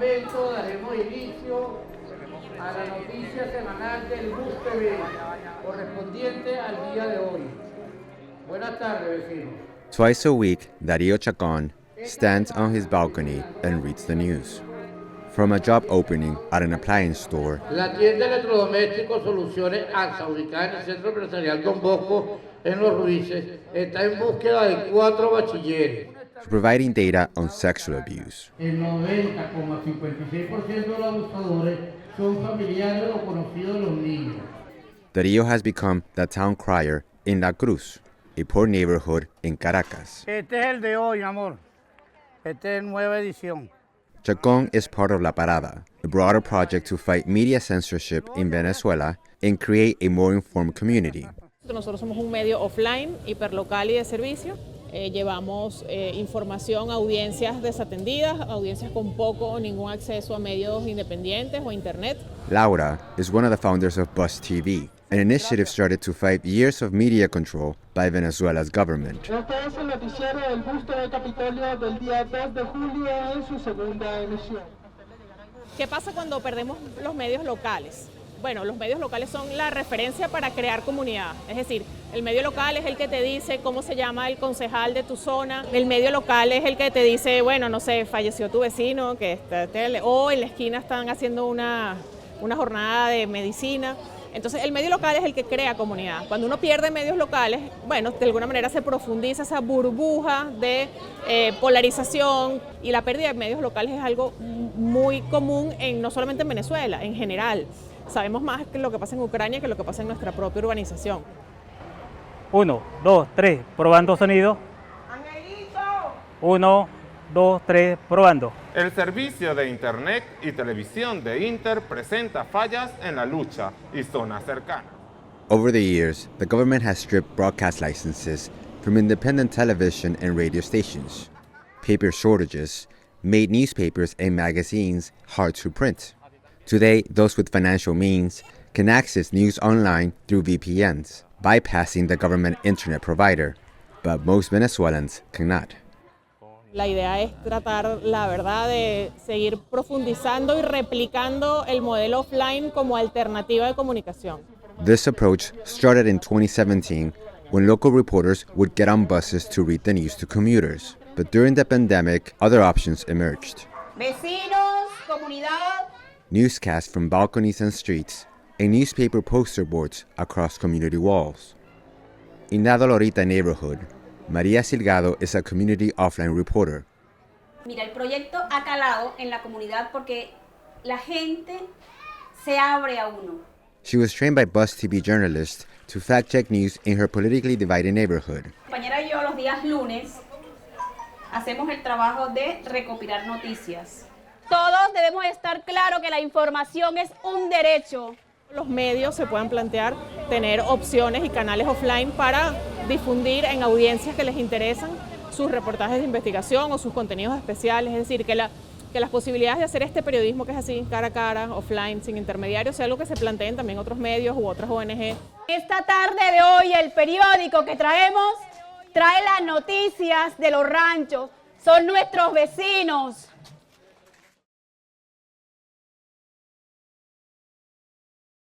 momento daremos inicio a la noticia semanal del Bus TV, correspondiente al día de hoy. Buenas tardes, vecinos. Twice a week, Darío Chacón stands on his balcony and reads the news. From a job opening at an appliance store, La tienda de electrodomésticos Soluciones AXA, ubicada en el Centro Empresarial Don Bosco, en Los Ruices, está en búsqueda de 4 bachilleres. to providing data on sexual abuse. El 90,56% de los abusadores son familiares o conocidos de los niños. Darío has become the town crier in La Cruz, a poor neighborhood in Caracas. Este es el de hoy, amor. Este es nueva edición. Chacón is part of La Parada, a broader project to fight media censorship in Venezuela and create a more informed community. Nosotros somos un medio offline, hiperlocal y de servicio. Llevamos información a audiencias desatendidas, audiencias con poco o ningún acceso a medios independientes o internet. Laura is one of the founders of Buzz TV, an initiative started to fight years of media control by Venezuela's government. Este es el noticiero del busto de Capitolio del día 2 de julio en su segunda emisión. ¿Qué pasa cuando perdemos los medios locales? Bueno, los medios locales son la referencia para crear comunidad. Es decir, el medio local es el que te dice cómo se llama el concejal de tu zona. El medio local es el que te dice, bueno, no sé, falleció tu vecino, o en la esquina están haciendo una jornada de medicina. Entonces, el medio local es el que crea comunidad. Cuando uno pierde medios locales, bueno, de alguna manera se profundiza esa burbuja de polarización, y la pérdida de medios locales es algo muy común no solamente en Venezuela, en general. Sabemos más que lo que pasa en Ucrania que lo que pasa en nuestra propia urbanización. 1, 2, 3, probando sonido. 1, 2, 3, probando. El servicio de Internet y televisión de Inter presenta fallas en la lucha y zonas cercanas. Over the years, the government has stripped broadcast licenses from independent television and radio stations. Paper shortages made newspapers and magazines hard to print. Today, those with financial means can access news online through VPNs, bypassing the government internet provider, but most Venezuelans cannot. La idea es tratar, la verdad, de seguir profundizando y replicando el modelo offline como alternativa de comunicación. This approach started in 2017 when local reporters would get on buses to read the news to commuters. But during the pandemic, other options emerged. Vecinos, comunidad. Newscasts from balconies and streets, and newspaper poster boards across community walls. In La Dolorita neighborhood, María Silgado is a community offline reporter. Mira, el proyecto ha calado en la comunidad porque la gente se abre a uno. She was trained by Buzz TV journalists to fact-check news in her politically divided neighborhood. Mi compañera y yo los días lunes hacemos el trabajo de recopilar noticias. Todos debemos estar claros que la información es un derecho. Los medios se puedan plantear tener opciones y canales offline para difundir en audiencias que les interesan sus reportajes de investigación o sus contenidos especiales. Es decir, que las posibilidades de hacer este periodismo que es así, cara a cara, offline, sin intermediarios, sea algo que se planteen también otros medios u otras ONG. Esta tarde de hoy el periódico que traemos trae las noticias de los ranchos. Son nuestros vecinos.